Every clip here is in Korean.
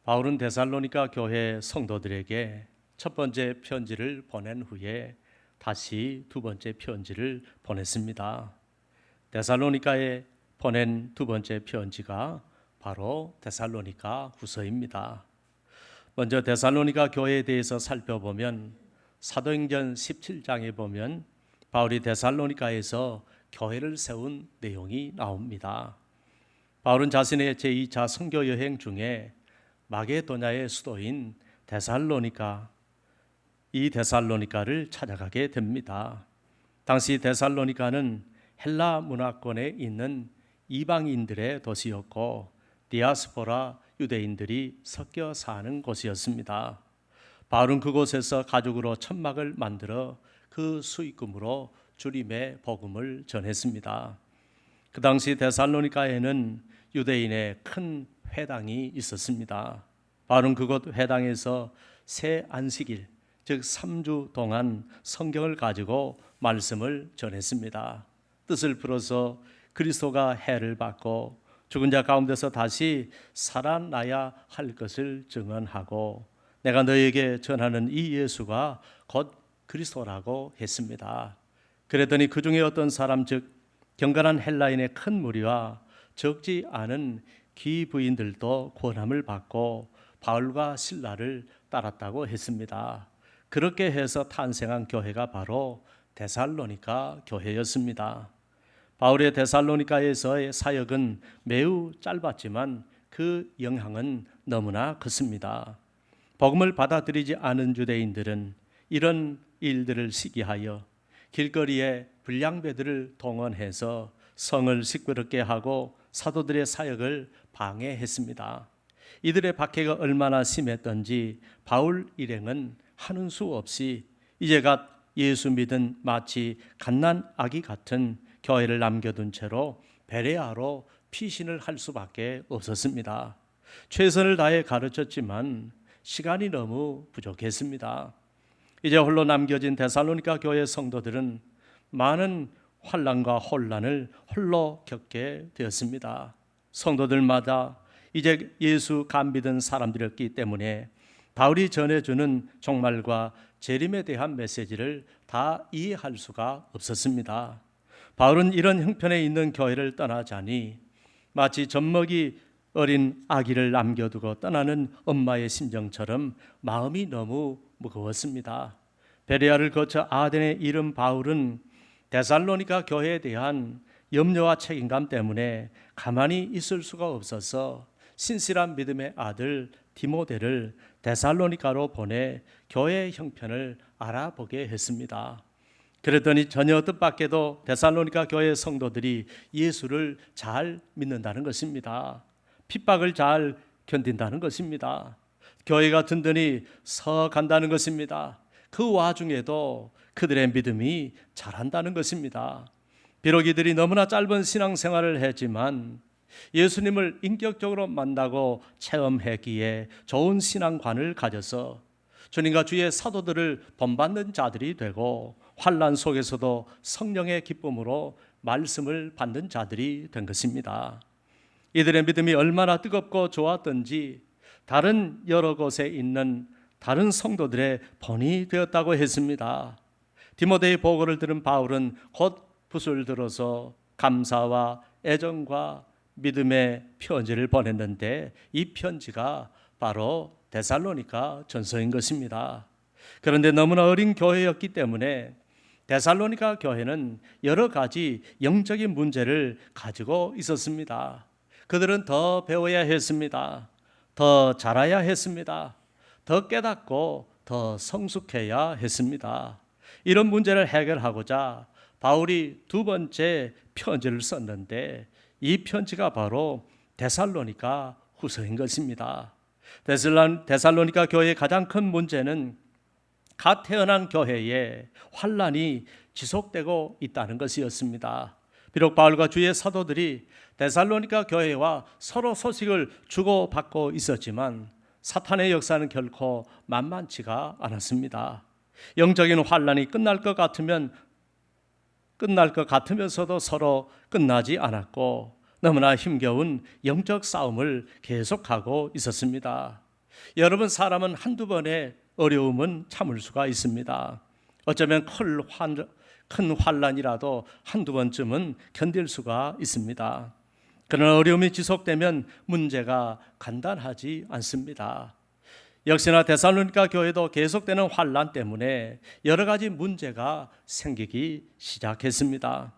바울은 데살로니가 교회 성도들에게 첫 번째 편지를 보낸 후에 다시 두 번째 편지를 보냈습니다. 데살로니가에 보낸 두 번째 편지가 바로 데살로니가 후서입니다. 먼저 데살로니가 교회에 대해서 살펴보면 사도행전 17장에 보면 바울이 데살로니가에서 교회를 세운 내용이 나옵니다. 바울은 자신의 제2차 선교 여행 중에 마게도냐의 수도인 이 데살로니가를 찾아가게 됩니다. 당시 데살로니가는 헬라 문화권에 있는 이방인들의 도시였고 디아스포라 유대인들이 섞여 사는 곳이었습니다. 바울은 그곳에서 가죽으로 천막을 만들어 그 수익금으로 주님의 복음을 전했습니다. 그 당시 데살로니가에는 유대인의 큰 회당이 있었습니다. 바울은 그곳 회당에서 새 안식일, 즉 3주 동안 성경을 가지고 말씀을 전했습니다. 뜻을 풀어서 그리스도가 해를 받고 죽은 자 가운데서 다시 살아나야 할 것을 증언하고 내가 너에게 전하는 이 예수가 곧 그리스도라고 했습니다. 그랬더니 그 중에 어떤 사람, 즉 경건한 헬라인의 큰 무리와 적지 않은 기부인들도 권함을 받고 바울과 실라를 따랐다고 했습니다. 그렇게 해서 탄생한 교회가 바로 데살로니가 교회였습니다. 바울의 데살로니가에서의 사역은 매우 짧았지만 그 영향은 너무나 컸습니다. 복음을 받아들이지 않은 유대인들은 이런 일들을 시기하여 길거리에 불량배들을 동원해서 성을 시끄럽게 하고 사도들의 사역을 방해했습니다. 이들의 박해가 얼마나 심했던지 바울 일행은 하는 수 없이 이제갓 예수 믿은 마치 갓난 아기 같은 교회를 남겨둔 채로 베레아로 피신을 할 수밖에 없었습니다. 최선을 다해 가르쳤지만 시간이 너무 부족했습니다. 이제 홀로 남겨진 데살로니가 교회 성도들은 많은 환난과 혼란을 홀로 겪게 되었습니다. 성도들마다 이제 예수 감 믿은 사람들이었기 때문에 바울이 전해주는 종말과 재림에 대한 메시지를 다 이해할 수가 없었습니다. 바울은 이런 형편에 있는 교회를 떠나자니 마치 젖먹이 어린 아기를 남겨두고 떠나는 엄마의 심정처럼 마음이 너무 무거웠습니다. 베레아를 거쳐 아덴에 이른 바울은 데살로니가 교회에 대한 염려와 책임감 때문에 가만히 있을 수가 없어서 신실한 믿음의 아들 디모데를 데살로니가로 보내 교회의 형편을 알아보게 했습니다. 그랬더니 전혀 뜻밖에도 데살로니가 교회 성도들이 예수를 잘 믿는다는 것입니다. 핍박을 잘 견딘다는 것입니다. 교회가 든든히 서간다는 것입니다. 그 와중에도 그들의 믿음이 자란다는 것입니다. 비록 이들이 너무나 짧은 신앙생활을 했지만 예수님을 인격적으로 만나고 체험했기에 좋은 신앙관을 가져서 주님과 주의 사도들을 본받는 자들이 되고 환난 속에서도 성령의 기쁨으로 말씀을 받는 자들이 된 것입니다. 이들의 믿음이 얼마나 뜨겁고 좋았던지 다른 여러 곳에 있는 다른 성도들의 본이 되었다고 했습니다. 디모데의 보고를 들은 바울은 곧 붓을 들어서 감사와 애정과 믿음의 편지를 보냈는데 이 편지가 바로 데살로니가 전서인 것입니다. 그런데 너무나 어린 교회였기 때문에 데살로니가 교회는 여러 가지 영적인 문제를 가지고 있었습니다. 그들은 더 배워야 했습니다. 더 잘해야 했습니다. 더 깨닫고 더 성숙해야 했습니다. 이런 문제를 해결하고자 바울이 두 번째 편지를 썼는데 이 편지가 바로 데살로니가 후서인 것입니다. 데살로니가 교회의 가장 큰 문제는 갓 태어난 교회에 환난이 지속되고 있다는 것이었습니다. 비록 바울과 주의 사도들이 데살로니가 교회와 서로 소식을 주고받고 있었지만 사탄의 역사는 결코 만만치가 않았습니다. 영적인 환난이 끝날 것 같으면서도 서로 끝나지 않았고 너무나 힘겨운 영적 싸움을 계속하고 있었습니다. 여러분, 사람은 한두 번의 어려움은 참을 수가 있습니다. 어쩌면 큰 환난이라도 한두 번쯤은 견딜 수가 있습니다. 그러나 어려움이 지속되면 문제가 간단하지 않습니다. 역시나 데살로니가 교회도 계속되는 환난 때문에 여러 가지 문제가 생기기 시작했습니다.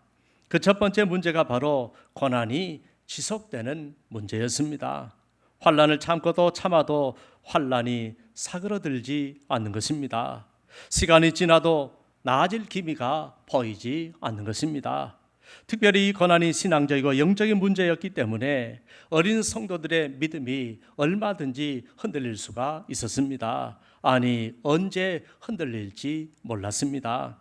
그 첫 번째 문제가 바로 고난이 지속되는 문제였습니다. 환난을 참고도 참아도 환난이 사그러들지 않는 것입니다. 시간이 지나도 나아질 기미가 보이지 않는 것입니다. 특별히 이 고난이 신앙적이고 영적인 문제였기 때문에 어린 성도들의 믿음이 얼마든지 흔들릴 수가 있었습니다. 아니, 언제 흔들릴지 몰랐습니다.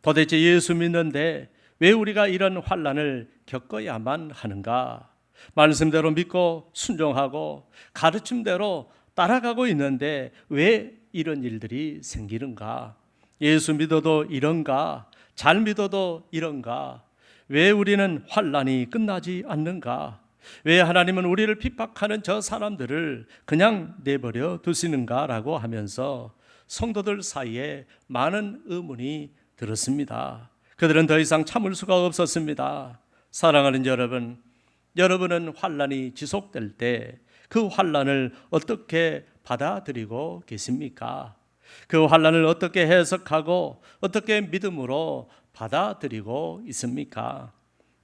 도대체 예수 믿는데 왜 우리가 이런 환난을 겪어야만 하는가? 말씀대로 믿고 순종하고 가르침대로 따라가고 있는데 왜 이런 일들이 생기는가? 예수 믿어도 이런가? 잘 믿어도 이런가? 왜 우리는 환난이 끝나지 않는가? 왜 하나님은 우리를 핍박하는 저 사람들을 그냥 내버려 두시는가라고 하면서 성도들 사이에 많은 의문이 들었습니다. 그들은 더 이상 참을 수가 없었습니다. 사랑하는 여러분, 여러분은 환난이 지속될 때 그 환난을 어떻게 받아들이고 계십니까? 그 환난을 어떻게 해석하고 어떻게 믿음으로 받아들이고 있습니까?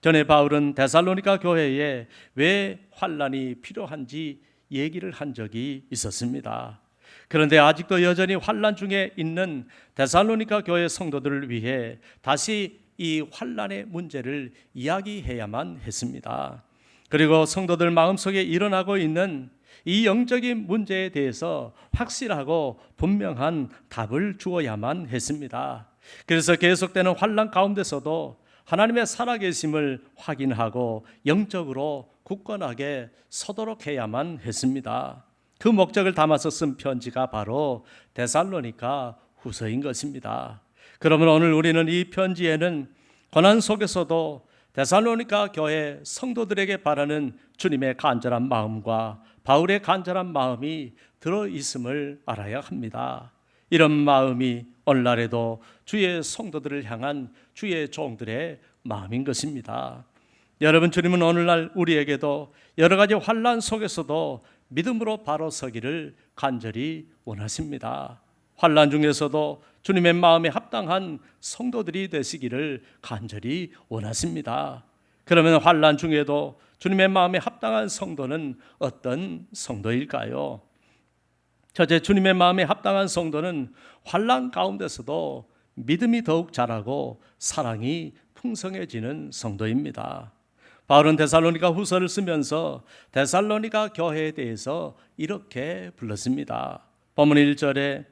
전에 바울은 데살로니가 교회에 왜 환난이 필요한지 얘기를 한 적이 있었습니다. 그런데 아직도 여전히 환난 중에 있는 데살로니가 교회 성도들을 위해 다시 이 환난의 문제를 이야기해야만 했습니다. 그리고 성도들 마음속에 일어나고 있는 이 영적인 문제에 대해서 확실하고 분명한 답을 주어야만 했습니다. 그래서 계속되는 환난 가운데서도 하나님의 살아계심을 확인하고 영적으로 굳건하게 서도록 해야만 했습니다. 그 목적을 담아서 쓴 편지가 바로 데살로니가 후서인 것입니다. 그러면 오늘 우리는 이 편지에는 고난 속에서도 데살로니가 교회 성도들에게 바라는 주님의 간절한 마음과 바울의 간절한 마음이 들어있음을 알아야 합니다. 이런 마음이 오늘날에도 주의 성도들을 향한 주의 종들의 마음인 것입니다. 여러분, 주님은 오늘날 우리에게도 여러 가지 환난 속에서도 믿음으로 바로 서기를 간절히 원하십니다. 환난 중에서도 주님의 마음에 합당한 성도들이 되시기를 간절히 원하십니다. 그러면 환난 중에도 주님의 마음에 합당한 성도는 어떤 성도일까요? 첫째, 주님의 마음에 합당한 성도는 환난 가운데서도 믿음이 더욱 자라고 사랑이 풍성해지는 성도입니다. 바울은 데살로니가 후서를 쓰면서 데살로니가 교회에 대해서 이렇게 불렀습니다. 본문 1절에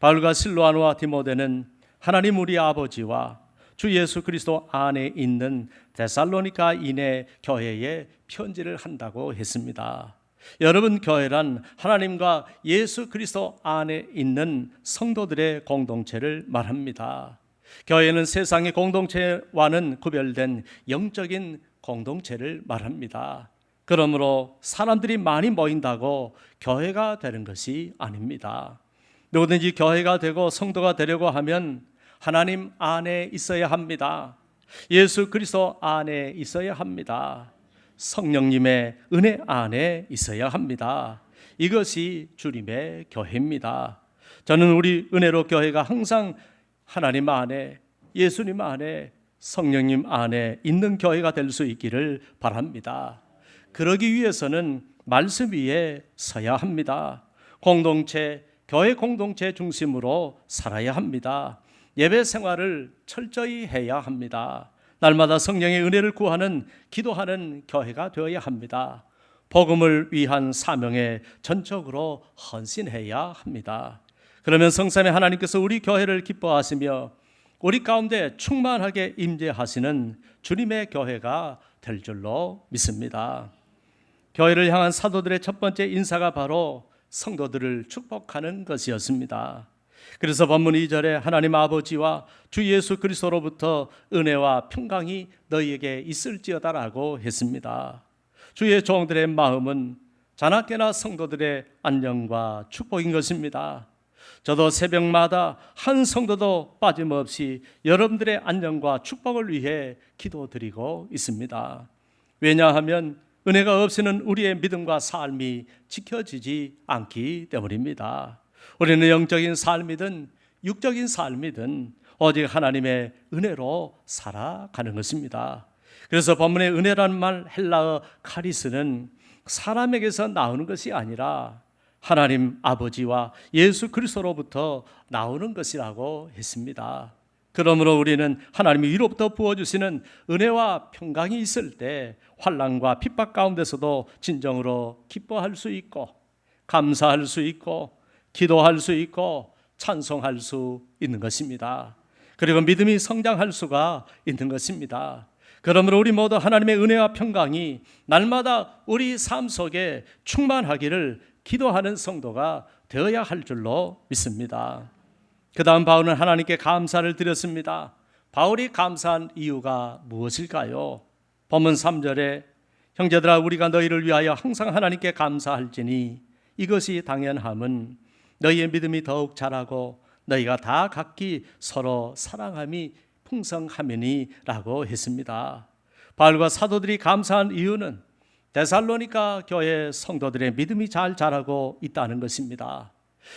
바울과 실로아노와 디모데는 하나님 우리 아버지와 주 예수 그리스도 안에 있는 데살로니가인의 교회에 편지를 한다고 했습니다. 여러분, 교회란 하나님과 예수 그리스도 안에 있는 성도들의 공동체를 말합니다. 교회는 세상의 공동체와는 구별된 영적인 공동체를 말합니다. 그러므로 사람들이 많이 모인다고 교회가 되는 것이 아닙니다. 누구든지 교회가 되고 성도가 되려고 하면 하나님 안에 있어야 합니다. 예수 그리스도 안에 있어야 합니다. 성령님의 은혜 안에 있어야 합니다. 이것이 주님의 교회입니다. 저는 우리 은혜로 교회가 항상 하나님 안에, 예수님 안에, 성령님 안에 있는 교회가 될 수 있기를 바랍니다. 그러기 위해서는 말씀 위에 서야 합니다. 공동체, 교회 공동체 중심으로 살아야 합니다. 예배 생활을 철저히 해야 합니다. 날마다 성령의 은혜를 구하는, 기도하는 교회가 되어야 합니다. 복음을 위한 사명에 전적으로 헌신해야 합니다. 그러면 성삼위 하나님께서 우리 교회를 기뻐하시며 우리 가운데 충만하게 임재하시는 주님의 교회가 될 줄로 믿습니다. 교회를 향한 사도들의 첫 번째 인사가 바로 성도들을 축복하는 것이었습니다. 그래서 본문 2절에 하나님 아버지와 주 예수 그리스도로부터 은혜와 평강이 너희에게 있을지어다라고 했습니다. 주의 종들의 마음은 자나깨나 성도들의 안녕과 축복인 것입니다. 저도 새벽마다 한 성도도 빠짐없이 여러분들의 안녕과 축복을 위해 기도드리고 있습니다. 왜냐하면 은혜가 없이는 우리의 믿음과 삶이 지켜지지 않기 때문입니다. 우리는 영적인 삶이든 육적인 삶이든 오직 하나님의 은혜로 살아가는 것입니다. 그래서 본문의 은혜라는 말, 헬라어 카리스는 사람에게서 나오는 것이 아니라 하나님 아버지와 예수 그리스도로부터 나오는 것이라고 했습니다. 그러므로 우리는 하나님이 위로부터 부어주시는 은혜와 평강이 있을 때 환난과 핍박 가운데서도 진정으로 기뻐할 수 있고, 감사할 수 있고, 기도할 수 있고, 찬송할 수 있는 것입니다. 그리고 믿음이 성장할 수가 있는 것입니다. 그러므로 우리 모두 하나님의 은혜와 평강이 날마다 우리 삶 속에 충만하기를 기도하는 성도가 되어야 할 줄로 믿습니다. 그 다음 바울은 하나님께 감사를 드렸습니다. 바울이 감사한 이유가 무엇일까요? 본문 3절에 형제들아 우리가 너희를 위하여 항상 하나님께 감사할지니 이것이 당연함은 너희의 믿음이 더욱 자라고 너희가 다 각기 서로 사랑함이 풍성함이니 라고 했습니다. 바울과 사도들이 감사한 이유는 데살로니가 교회 성도들의 믿음이 잘 자라고 있다는 것입니다.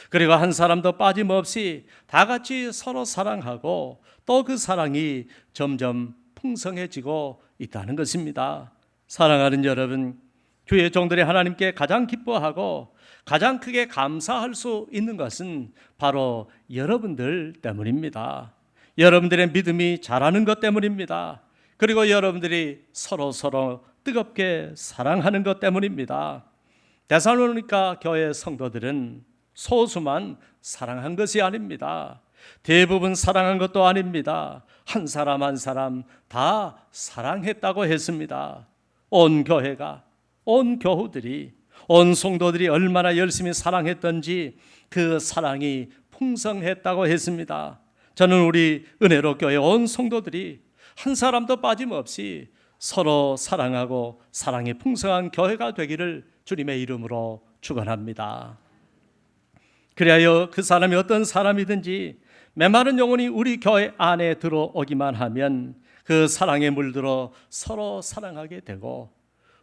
그리고 한 사람도 빠짐없이 다 같이 서로 사랑하고 또 그 사랑이 점점 풍성해지고 있다는 것입니다. 사랑하는 여러분, 교회 종들이 하나님께 가장 기뻐하고 가장 크게 감사할 수 있는 것은 바로 여러분들 때문입니다. 여러분들의 믿음이 자라는 것 때문입니다. 그리고 여러분들이 서로 뜨겁게 사랑하는 것 때문입니다. 데살로니가 교회 성도들은 소수만 사랑한 것이 아닙니다. 대부분 사랑한 것도 아닙니다. 한 사람 한 사람 다 사랑했다고 했습니다. 온 교회가, 온 교우들이, 온 성도들이 얼마나 열심히 사랑했던지 그 사랑이 풍성했다고 했습니다. 저는 우리 은혜로 교회 온 성도들이 한 사람도 빠짐없이 서로 사랑하고 사랑이 풍성한 교회가 되기를 주님의 이름으로 축원합니다. 그리하여 그 사람이 어떤 사람이든지 메마른 영혼이 우리 교회 안에 들어오기만 하면 그 사랑에 물들어 서로 사랑하게 되고,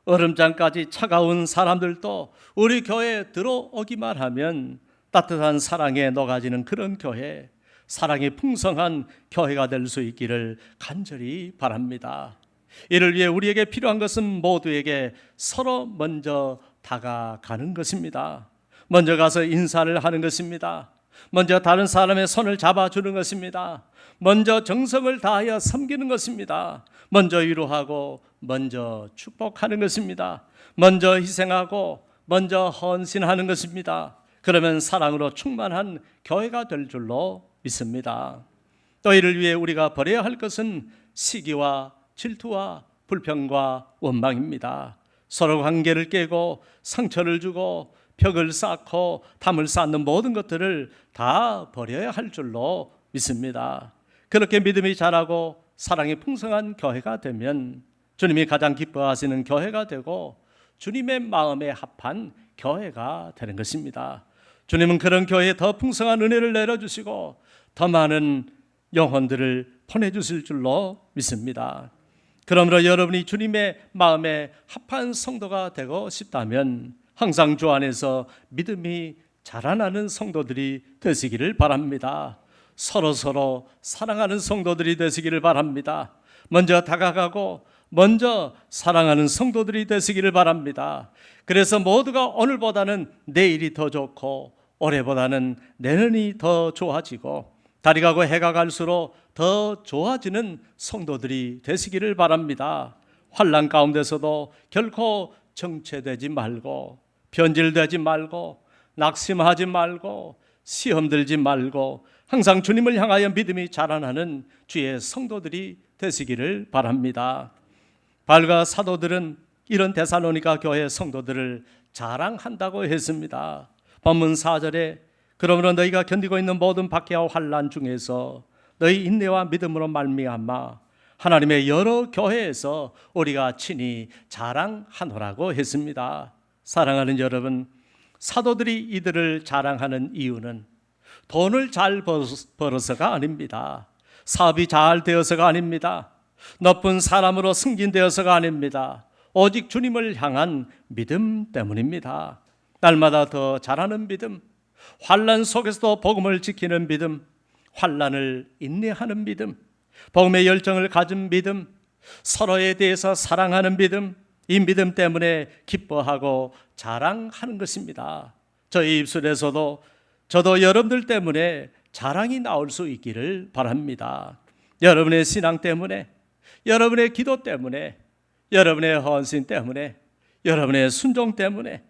얼음장까지 차가운 사람들도 우리 교회에 들어오기만 하면 따뜻한 사랑에 녹아지는 그런 교회, 사랑이 풍성한 교회가 될 수 있기를 간절히 바랍니다. 이를 위해 우리에게 필요한 것은 모두에게 서로 먼저 다가가는 것입니다. 먼저 가서 인사를 하는 것입니다. 먼저 다른 사람의 손을 잡아주는 것입니다. 먼저 정성을 다하여 섬기는 것입니다. 먼저 위로하고 먼저 축복하는 것입니다. 먼저 희생하고 먼저 헌신하는 것입니다. 그러면 사랑으로 충만한 교회가 될 줄로 믿습니다. 또 이를 위해 우리가 버려야 할 것은 시기와 질투와 불평과 원망입니다. 서로 관계를 깨고 상처를 주고 벽을 쌓고 담을 쌓는 모든 것들을 다 버려야 할 줄로 믿습니다. 그렇게 믿음이 자라고 사랑이 풍성한 교회가 되면 주님이 가장 기뻐하시는 교회가 되고 주님의 마음에 합한 교회가 되는 것입니다. 주님은 그런 교회에 더 풍성한 은혜를 내려주시고 더 많은 영혼들을 보내주실 줄로 믿습니다. 그러므로 여러분이 주님의 마음에 합한 성도가 되고 싶다면 항상 주 안에서 믿음이 자라나는 성도들이 되시기를 바랍니다. 서로 사랑하는 성도들이 되시기를 바랍니다. 먼저 다가가고 먼저 사랑하는 성도들이 되시기를 바랍니다. 그래서 모두가 오늘보다는 내일이 더 좋고 올해보다는 내년이 더 좋아지고 달이 가고 해가 갈수록 더 좋아지는 성도들이 되시기를 바랍니다. 환난 가운데서도 결코 정체되지 말고 변질되지 말고 낙심하지 말고 시험 들지 말고 항상 주님을 향하여 믿음이 자라나는 주의 성도들이 되시기를 바랍니다. 바울과 사도들은 이런 데살로니가 교회 성도들을 자랑한다고 했습니다. 본문 4절에 그러므로 너희가 견디고 있는 모든 박해와 환난 중에서 너희 인내와 믿음으로 말미암아 하나님의 여러 교회에서 우리가 친히 자랑하노라고 했습니다. 사랑하는 여러분, 사도들이 이들을 자랑하는 이유는 돈을 잘 벌어서가 아닙니다. 사업이 잘 되어서가 아닙니다. 높은 사람으로 승진되어서가 아닙니다. 오직 주님을 향한 믿음 때문입니다. 날마다 더 잘하는 믿음, 환난 속에서도 복음을 지키는 믿음, 환난을 인내하는 믿음, 복음의 열정을 가진 믿음, 서로에 대해서 사랑하는 믿음, 이 믿음 때문에 기뻐하고 자랑하는 것입니다. 저희 입술에서도 저도 여러분들 때문에 자랑이 나올 수 있기를 바랍니다. 여러분의 신앙 때문에, 여러분의 기도 때문에, 여러분의 헌신 때문에, 여러분의 순종 때문에,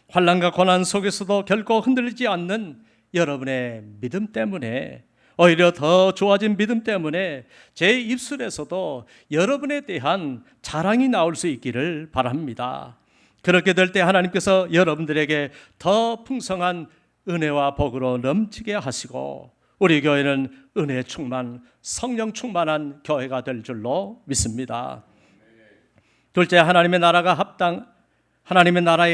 환난과 고난 속에서도 결코 흔들리지 않는 여러분의 믿음 때문에, 오히려 더 좋아진 믿음 때문에 제 입술에서도 여러분에 대한 자랑이 나올 수 있기를 바랍니다. 그렇게 될 때 하나님께서 여러분들에게 더 풍성한 은혜와 복으로 넘치게 하시고 우리 교회는 은혜 충만, 성령 충만한 교회가 될 줄로 믿습니다. 둘째, 하나님의 나라에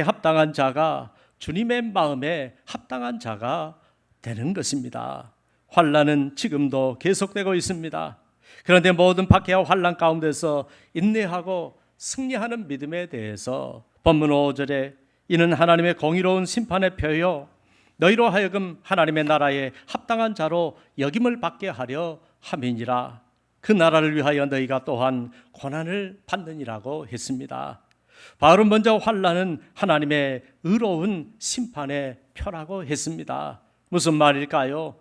합당한 자가 주님의 마음에 합당한 자가 되는 것입니다. 환난은 지금도 계속되고 있습니다. 그런데 모든 박해와 환난 가운데서 인내하고 승리하는 믿음에 대해서 본문 5절에 이는 하나님의 공의로운 심판의 표요 너희로 하여금 하나님의 나라에 합당한 자로 여김을 받게 하려 함이니라. 그 나라를 위하여 너희가 또한 고난을 받느니라고 했습니다. 바울은 먼저 환난은 하나님의 의로운 심판의 표라고 했습니다. 무슨 말일까요?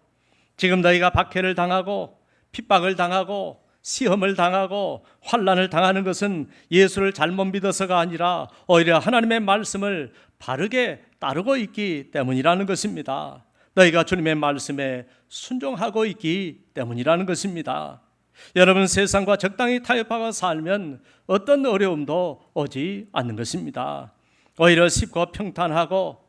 지금 너희가 박해를 당하고 핍박을 당하고 시험을 당하고 환난을 당하는 것은 예수를 잘못 믿어서가 아니라 오히려 하나님의 말씀을 바르게 따르고 있기 때문이라는 것입니다. 너희가 주님의 말씀에 순종하고 있기 때문이라는 것입니다. 여러분, 세상과 적당히 타협하고 살면 어떤 어려움도 오지 않는 것입니다. 오히려 쉽고 평탄하고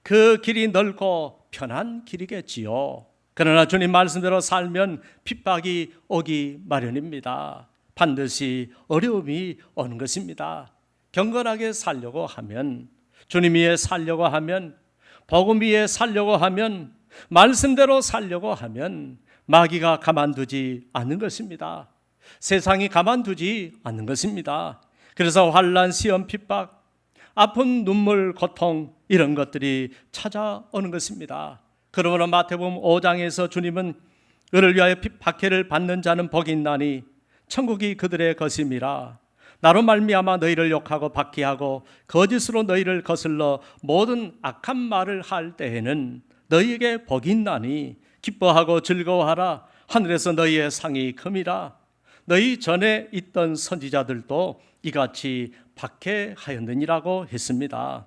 그 길이 넓고 편한 길이겠지요. 그러나 주님 말씀대로 살면 핍박이 오기 마련입니다. 반드시 어려움이 오는 것입니다. 경건하게 살려고 하면, 주님 위에 살려고 하면, 복음 위에 살려고 하면, 말씀대로 살려고 하면 마귀가 가만두지 않는 것입니다. 세상이 가만두지 않는 것입니다. 그래서 환난, 시험, 핍박, 아픈 눈물, 고통 이런 것들이 찾아오는 것입니다. 그러므로 마태복음 5장에서 주님은 너를 위하여 박해를 받는 자는 복이 있나니 천국이 그들의 것임이라. 나로 말미암아 너희를 욕하고 박해하고 거짓으로 너희를 거슬러 모든 악한 말을 할 때에는 너희에게 복이 있나니 기뻐하고 즐거워하라. 하늘에서 너희의 상이 큼이라. 너희 전에 있던 선지자들도 이같이 박해하였느니라고 했습니다.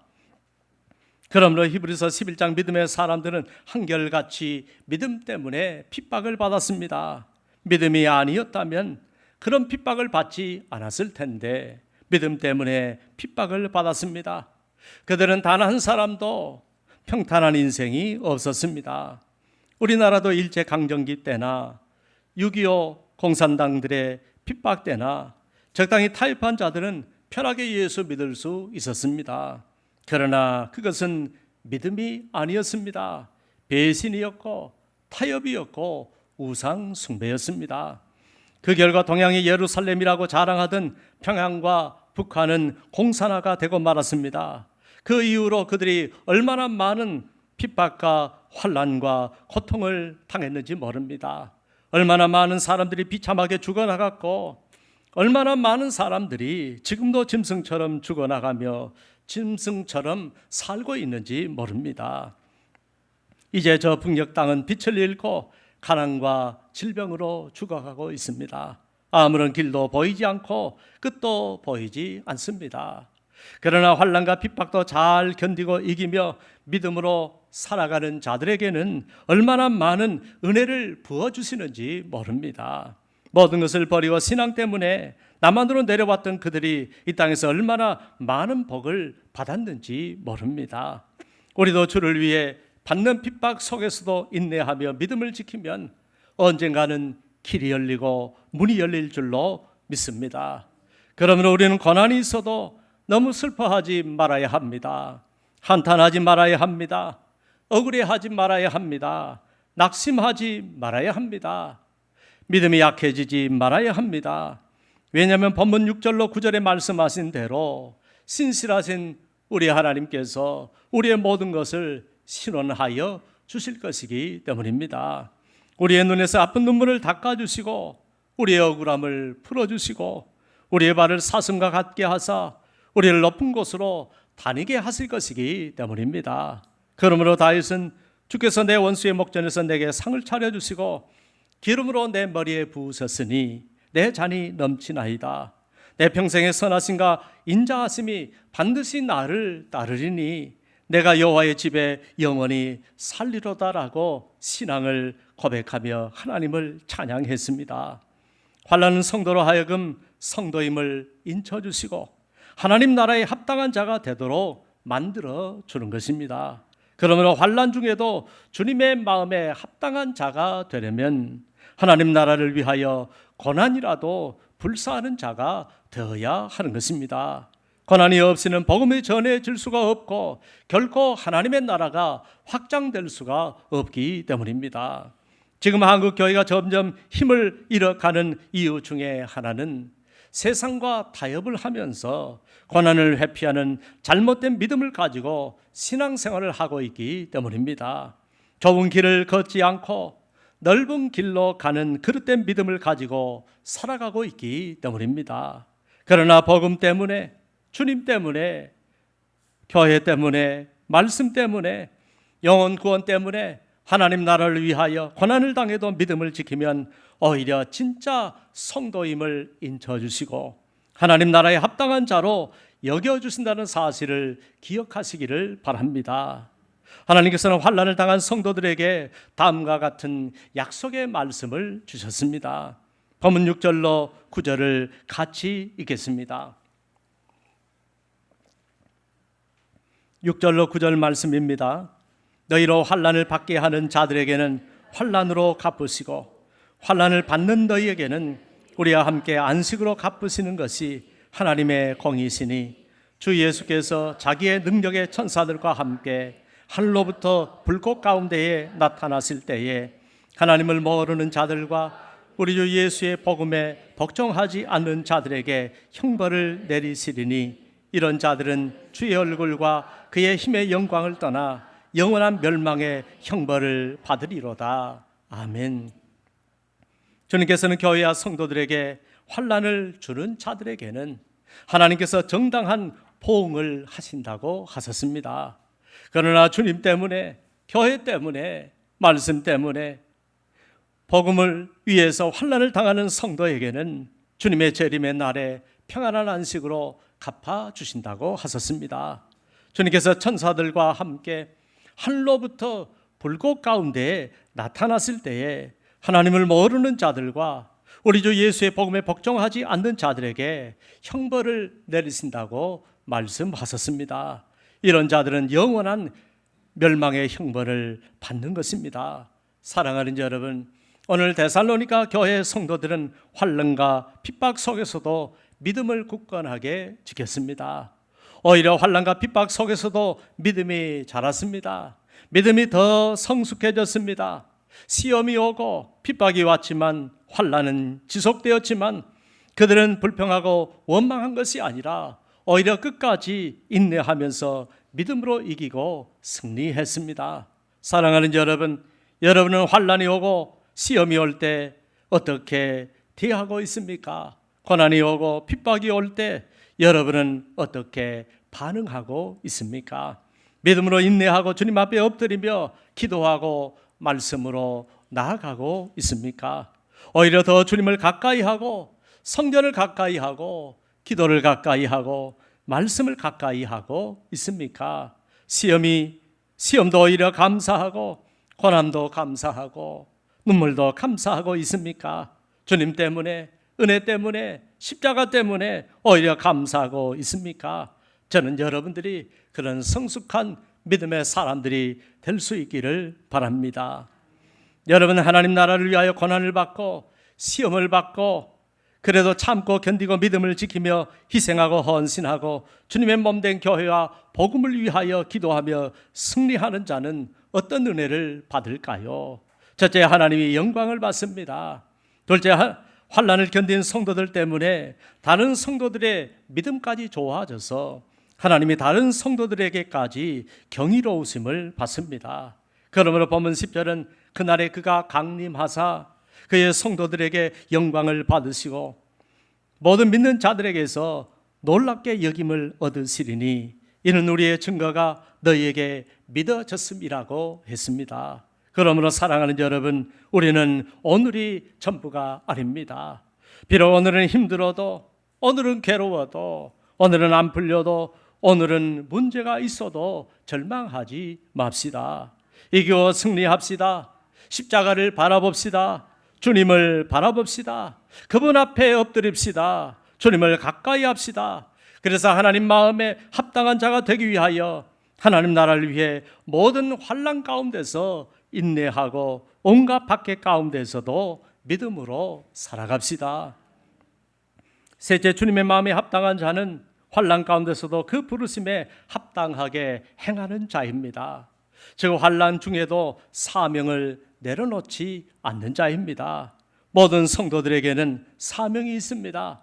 그러므로 히브리서 11장 믿음의 사람들은 한결같이 믿음 때문에 핍박을 받았습니다. 믿음이 아니었다면 그런 핍박을 받지 않았을 텐데 믿음 때문에 핍박을 받았습니다. 그들은 단 한 사람도 평탄한 인생이 없었습니다. 우리나라도 일제강점기 때나 6.25 공산당들의 핍박 때나 적당히 타협한 자들은 편하게 예수 믿을 수 있었습니다. 그러나 그것은 믿음이 아니었습니다. 배신이었고 타협이었고 우상 숭배였습니다. 그 결과 동양의 예루살렘이라고 자랑하던 평양과 북한은 공산화가 되고 말았습니다. 그 이후로 그들이 얼마나 많은 핍박과 환난과 고통을 당했는지 모릅니다. 얼마나 많은 사람들이 비참하게 죽어나갔고 얼마나 많은 사람들이 지금도 짐승처럼 죽어나가며 짐승처럼 살고 있는지 모릅니다. 이제 저 북녘 땅은 빛을 잃고 가난과 질병으로 죽어가고 있습니다. 아무런 길도 보이지 않고 끝도 보이지 않습니다. 그러나 환난과 핍박도 잘 견디고 이기며 믿음으로 살아가는 자들에게는 얼마나 많은 은혜를 부어주시는지 모릅니다. 모든 것을 버리고 신앙 때문에 남한으로 내려왔던 그들이 이 땅에서 얼마나 많은 복을 받았는지 모릅니다. 우리도 주를 위해 받는 핍박 속에서도 인내하며 믿음을 지키면 언젠가는 길이 열리고 문이 열릴 줄로 믿습니다. 그러므로 우리는 고난이 있어도 너무 슬퍼하지 말아야 합니다. 한탄하지 말아야 합니다. 억울해하지 말아야 합니다. 낙심하지 말아야 합니다. 믿음이 약해지지 말아야 합니다. 왜냐하면 본문 6절로 9절에 말씀하신 대로 신실하신 우리 하나님께서 우리의 모든 것을 신원하여 주실 것이기 때문입니다. 우리의 눈에서 아픈 눈물을 닦아주시고 우리의 억울함을 풀어주시고 우리의 발을 사슴과 같게 하사 우리를 높은 곳으로 다니게 하실 것이기 때문입니다. 그러므로 다윗은 주께서 내 원수의 목전에서 내게 상을 차려주시고 기름으로 내 머리에 부으셨으니 내 잔이 넘치나이다. 내 평생의 선하심과 인자하심이 반드시 나를 따르리니 내가 여호와의 집에 영원히 살리로다라고 신앙을 고백하며 하나님을 찬양했습니다. 환난은 성도로 하여금 성도임을 인쳐주시고 하나님 나라에 합당한 자가 되도록 만들어 주는 것입니다. 그러므로 환난 중에도 주님의 마음에 합당한 자가 되려면 하나님 나라를 위하여 고난이라도 불사하는 자가 되어야 하는 것입니다. 고난이 없이는 복음이 전해질 수가 없고 결코 하나님의 나라가 확장될 수가 없기 때문입니다. 지금 한국 교회가 점점 힘을 잃어가는 이유 중에 하나는 세상과 타협을 하면서 고난을 회피하는 잘못된 믿음을 가지고 신앙생활을 하고 있기 때문입니다. 좁은 길을 걷지 않고 넓은 길로 가는 그릇된 믿음을 가지고 살아가고 있기 때문입니다. 그러나 복음 때문에, 주님 때문에, 교회 때문에, 말씀 때문에, 영혼 구원 때문에 하나님 나라를 위하여 고난을 당해도 믿음을 지키면 오히려 진짜 성도임을 인쳐주시고 하나님 나라에 합당한 자로 여겨주신다는 사실을 기억하시기를 바랍니다. 하나님께서는 환난을 당한 성도들에게 다음과 같은 약속의 말씀을 주셨습니다. 본문 6절로 9절을 같이 읽겠습니다. 6절로 9절 말씀입니다. 너희로 환난을 받게 하는 자들에게는 환난으로 갚으시고 환난을 받는 너희에게는 우리와 함께 안식으로 갚으시는 것이 하나님의 공의시니 주 예수께서 자기의 능력의 천사들과 함께 하늘로부터 불꽃 가운데에 나타났을 때에 하나님을 모르는 자들과 우리 주 예수의 복음에 복종하지 않는 자들에게 형벌을 내리시리니 이런 자들은 주의 얼굴과 그의 힘의 영광을 떠나 영원한 멸망의 형벌을 받으리로다. 아멘. 주님께서는 교회와 성도들에게 환난을 주는 자들에게는 하나님께서 정당한 보응을 하신다고 하셨습니다. 그러나 주님 때문에, 교회 때문에, 말씀 때문에 복음을 위해서 환난을 당하는 성도에게는 주님의 재림의 날에 평안한 안식으로 갚아주신다고 하셨습니다. 주님께서 천사들과 함께 하늘로부터 불꽃 가운데에 나타났을 때에 하나님을 모르는 자들과 우리 주 예수의 복음에 복종하지 않는 자들에게 형벌을 내리신다고 말씀하셨습니다. 이런 자들은 영원한 멸망의 형벌을 받는 것입니다. 사랑하는 여러분, 오늘 데살로니가 교회 성도들은 환난과 핍박 속에서도 믿음을 굳건하게 지켰습니다. 오히려 환난과 핍박 속에서도 믿음이 자랐습니다. 믿음이 더 성숙해졌습니다. 시험이 오고 핍박이 왔지만 환난은 지속되었지만 그들은 불평하고 원망한 것이 아니라 오히려 끝까지 인내하면서 믿음으로 이기고 승리했습니다. 사랑하는 여러분, 여러분은 환난이 오고 시험이 올 때 어떻게 대하고 있습니까? 고난이 오고 핍박이 올 때 여러분은 어떻게 반응하고 있습니까? 믿음으로 인내하고 주님 앞에 엎드리며 기도하고 말씀으로 나아가고 있습니까? 오히려 더 주님을 가까이 하고 성전을 가까이 하고 기도를 가까이 하고 말씀을 가까이 하고 있습니까? 시험도 오히려 감사하고 고난도 감사하고 눈물도 감사하고 있습니까? 주님 때문에, 은혜 때문에, 십자가 때문에 오히려 감사하고 있습니까? 저는 여러분들이 그런 성숙한 믿음의 사람들이 될 수 있기를 바랍니다. 여러분, 하나님 나라를 위하여 고난을 받고 시험을 받고 그래도 참고 견디고 믿음을 지키며 희생하고 헌신하고 주님의 몸된 교회와 복음을 위하여 기도하며 승리하는 자는 어떤 은혜를 받을까요? 첫째, 하나님이 영광을 받습니다. 둘째, 환난을 견딘 성도들 때문에 다른 성도들의 믿음까지 좋아져서 하나님이 다른 성도들에게까지 경이로우심을 받습니다. 그러므로 본문 10절은 그날에 그가 강림하사 그의 성도들에게 영광을 받으시고 모든 믿는 자들에게서 놀랍게 여김을 얻으시리니 이는 우리의 증거가 너희에게 믿어졌음이라고 했습니다. 그러므로 사랑하는 여러분, 우리는 오늘이 전부가 아닙니다. 비록 오늘은 힘들어도, 오늘은 괴로워도, 오늘은 안 풀려도, 오늘은 문제가 있어도 절망하지 맙시다. 이겨 승리합시다. 십자가를 바라봅시다. 주님을 바라봅시다. 그분 앞에 엎드립시다. 주님을 가까이 합시다. 그래서 하나님 마음에 합당한 자가 되기 위하여 하나님 나라를 위해 모든 환난 가운데서 인내하고 온갖 박해 가운데서도 믿음으로 살아갑시다. 셋째, 주님의 마음에 합당한 자는 환난 가운데서도 그 부르심에 합당하게 행하는 자입니다. 즉 환난 중에도 사명을 내려놓지 않는 자입니다. 모든 성도들에게는 사명이 있습니다.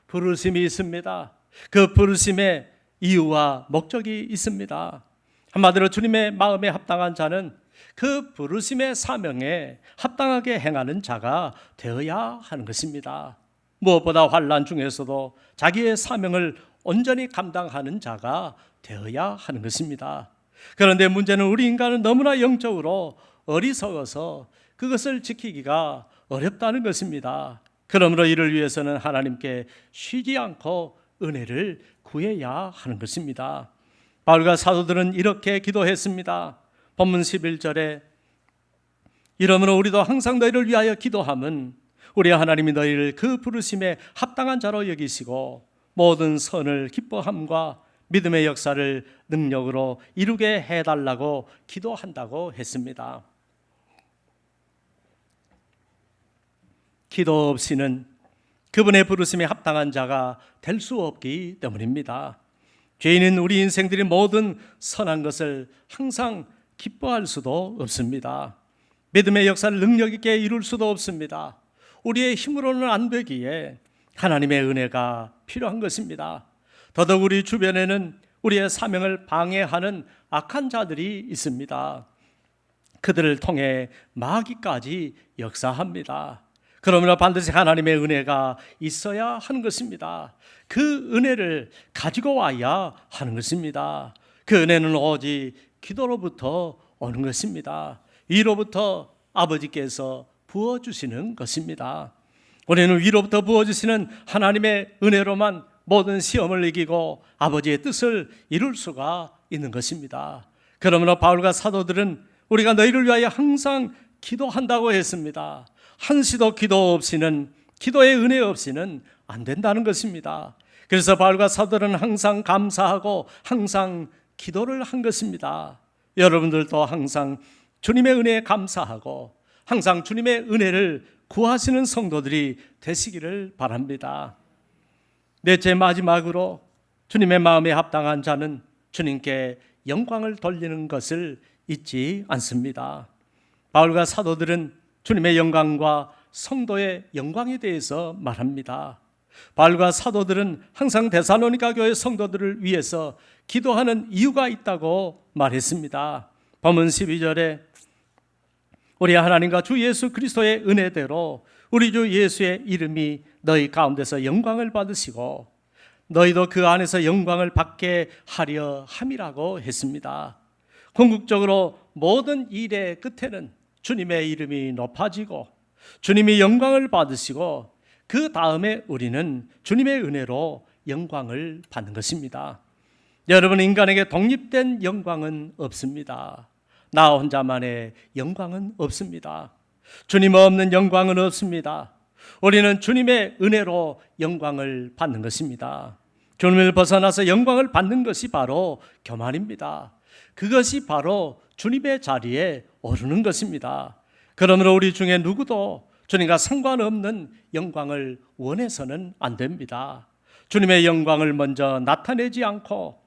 부르심이 있습니다. 그 부르심의 이유와 목적이 있습니다. 한마디로 주님의 마음에 합당한 자는 그 부르심의 사명에 합당하게 행하는 자가 되어야 하는 것입니다. 무엇보다 환난 중에서도 자기의 사명을 온전히 감당하는 자가 되어야 하는 것입니다. 그런데 문제는 우리 인간은 너무나 영적으로 어리석어서 그것을 지키기가 어렵다는 것입니다. 그러므로 이를 위해서는 하나님께 쉬지 않고 은혜를 구해야 하는 것입니다. 바울과 사도들은 이렇게 기도했습니다. 본문 11절에 이러므로 우리도 항상 너희를 위하여 기도함은 우리 하나님이 너희를 그 부르심에 합당한 자로 여기시고 모든 선을 기뻐함과 믿음의 역사를 능력으로 이루게 해달라고 기도한다고 했습니다. 기도 없이는 그분의 부르심에 합당한 자가 될 수 없기 때문입니다. 죄인은 우리 인생들이 모든 선한 것을 항상 기뻐할 수도 없습니다. 믿음의 역사를 능력 있게 이룰 수도 없습니다. 우리의 힘으로는 안 되기에 하나님의 은혜가 필요한 것입니다. 더더욱 우리 주변에는 우리의 사명을 방해하는 악한 자들이 있습니다. 그들을 통해 마귀까지 역사합니다. 그러므로 반드시 하나님의 은혜가 있어야 하는 것입니다. 그 은혜를 가지고 와야 하는 것입니다. 그 은혜는 오직 기도로부터 오는 것입니다. 위로부터 아버지께서 부어주시는 것입니다. 우리는 위로부터 부어주시는 하나님의 은혜로만 모든 시험을 이기고 아버지의 뜻을 이룰 수가 있는 것입니다. 그러므로 바울과 사도들은 우리가 너희를 위하여 항상 기도한다고 했습니다. 한시도 기도 없이는, 기도의 은혜 없이는 안 된다는 것입니다. 그래서 바울과 사도들은 항상 감사하고 항상 기도를 한 것입니다. 여러분들도 항상 주님의 은혜에 감사하고 항상 주님의 은혜를 구하시는 성도들이 되시기를 바랍니다. 넷째, 마지막으로 주님의 마음에 합당한 자는 주님께 영광을 돌리는 것을 잊지 않습니다. 바울과 사도들은 주님의 영광과 성도의 영광에 대해서 말합니다. 바울과 사도들은 항상 데살로니가 교회 성도들을 위해서 기도하는 이유가 있다고 말했습니다. 본문 12절에 우리 하나님과 주 예수 그리스도의 은혜대로 우리 주 예수의 이름이 너희 가운데서 영광을 받으시고 너희도 그 안에서 영광을 받게 하려 함이라고 했습니다. 궁극적으로 모든 일의 끝에는 주님의 이름이 높아지고 주님이 영광을 받으시고 그 다음에 우리는 주님의 은혜로 영광을 받는 것입니다. 여러분, 인간에게 독립된 영광은 없습니다. 나 혼자만의 영광은 없습니다. 주님 없는 영광은 없습니다. 우리는 주님의 은혜로 영광을 받는 것입니다. 주님을 벗어나서 영광을 받는 것이 바로 교만입니다. 그것이 바로 주님의 자리에 오르는 것입니다. 그러므로 우리 중에 누구도 주님과 상관없는 영광을 원해서는 안 됩니다. 주님의 영광을 먼저 나타내지 않고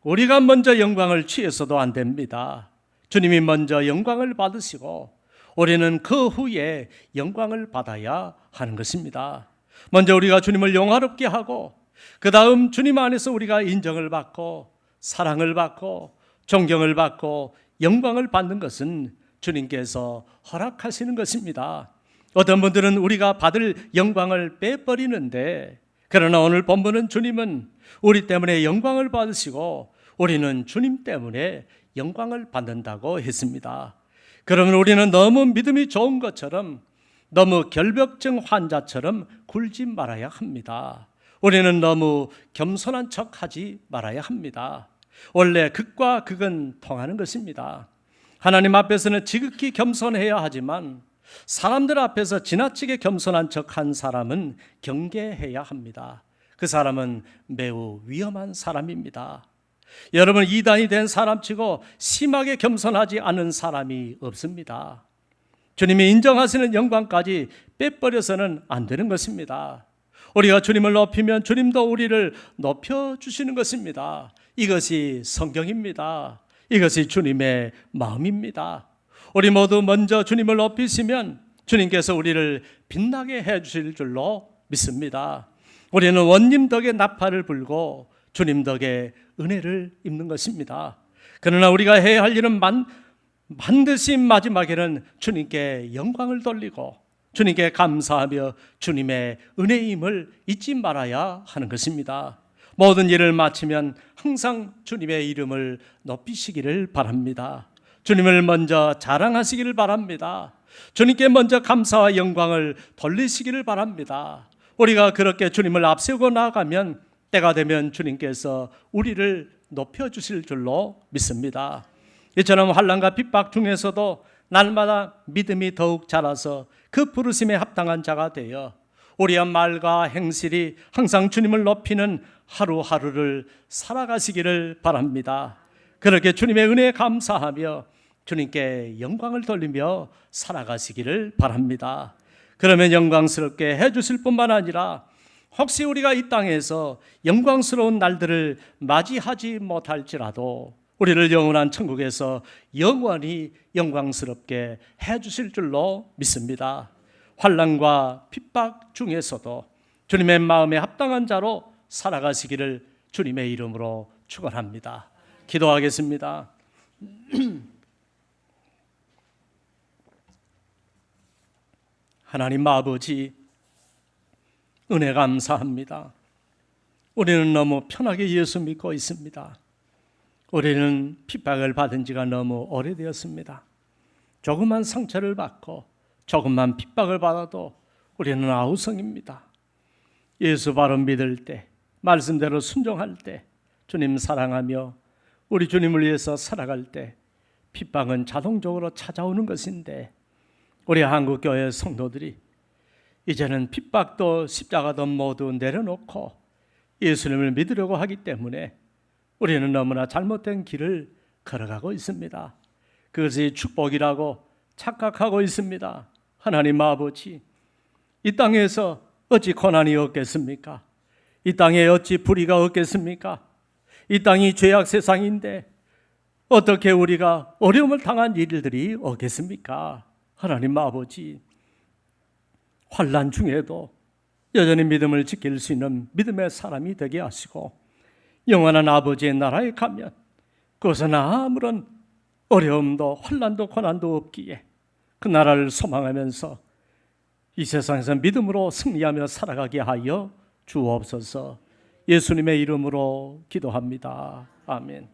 우리가 먼저 영광을 취해서도 안 됩니다. 주님이 먼저 영광을 받으시고 우리는 그 후에 영광을 받아야 하는 것입니다. 먼저 우리가 주님을 영화롭게 하고 그 다음 주님 안에서 우리가 인정을 받고 사랑을 받고 존경을 받고 영광을 받는 것은 주님께서 허락하시는 것입니다. 어떤 분들은 우리가 받을 영광을 빼버리는데, 그러나 오늘 본문은 주님은 우리 때문에 영광을 받으시고 우리는 주님 때문에 영광을 받는다고 했습니다. 그러면 우리는 너무 믿음이 좋은 것처럼, 너무 결벽증 환자처럼 굴지 말아야 합니다. 우리는 너무 겸손한 척하지 말아야 합니다. 원래 극과 극은 통하는 것입니다. 하나님 앞에서는 지극히 겸손해야 하지만 사람들 앞에서 지나치게 겸손한 척한 사람은 경계해야 합니다. 그 사람은 매우 위험한 사람입니다. 여러분, 이단이 된 사람치고 심하게 겸손하지 않은 사람이 없습니다. 주님이 인정하시는 영광까지 빼버려서는 안 되는 것입니다. 우리가 주님을 높이면 주님도 우리를 높여주시는 것입니다. 이것이 성경입니다. 이것이 주님의 마음입니다. 우리 모두 먼저 주님을 높이시면 주님께서 우리를 빛나게 해주실 줄로 믿습니다. 우리는 원님 덕에 나팔을 불고 주님 덕에 은혜를 입는 것입니다. 그러나 우리가 해야 할 일은 반드시 마지막에는 주님께 영광을 돌리고 주님께 감사하며 주님의 은혜임을 잊지 말아야 하는 것입니다. 모든 일을 마치면 항상 주님의 이름을 높이시기를 바랍니다. 주님을 먼저 자랑하시기를 바랍니다. 주님께 먼저 감사와 영광을 돌리시기를 바랍니다. 우리가 그렇게 주님을 앞세우고 나아가면 때가 되면 주님께서 우리를 높여주실 줄로 믿습니다. 이처럼 환난과 핍박 중에서도 날마다 믿음이 더욱 자라서 그 부르심에 합당한 자가 되어 우리의 말과 행실이 항상 주님을 높이는 하루하루를 살아가시기를 바랍니다. 그렇게 주님의 은혜에 감사하며 주님께 영광을 돌리며 살아가시기를 바랍니다. 그러면 영광스럽게 해주실 뿐만 아니라 혹시 우리가 이 땅에서 영광스러운 날들을 맞이하지 못할지라도 우리를 영원한 천국에서 영원히 영광스럽게 해주실 줄로 믿습니다. 환난과 핍박 중에서도 주님의 마음에 합당한 자로 살아가시기를 주님의 이름으로 축원합니다. 기도하겠습니다. 하나님 아버지, 은혜 감사합니다. 우리는 너무 편하게 예수 믿고 있습니다. 우리는 핍박을 받은 지가 너무 오래되었습니다. 조그만 상처를 받고 조금만 핍박을 받아도 우리는 아우성입니다. 예수 바로 믿을 때, 말씀대로 순종할 때, 주님 사랑하며 우리 주님을 위해서 살아갈 때 핍박은 자동적으로 찾아오는 것인데, 우리 한국교회 성도들이 이제는 핍박도 십자가도 모두 내려놓고 예수님을 믿으려고 하기 때문에 우리는 너무나 잘못된 길을 걸어가고 있습니다. 그것이 축복이라고 착각하고 있습니다. 하나님 아버지, 이 땅에서 어찌 고난이 없겠습니까? 이 땅에 어찌 불의가 없겠습니까? 이 땅이 죄악 세상인데 어떻게 우리가 어려움을 당한 일들이 없겠습니까? 하나님 아버지, 환난 중에도 여전히 믿음을 지킬 수 있는 믿음의 사람이 되게 하시고 영원한 아버지의 나라에 가면 그것은 아무런 어려움도 환난도 고난도 없기에 그 나라를 소망하면서 이 세상에서 믿음으로 승리하며 살아가게 하여 주옵소서. 예수님의 이름으로 기도합니다. 아멘.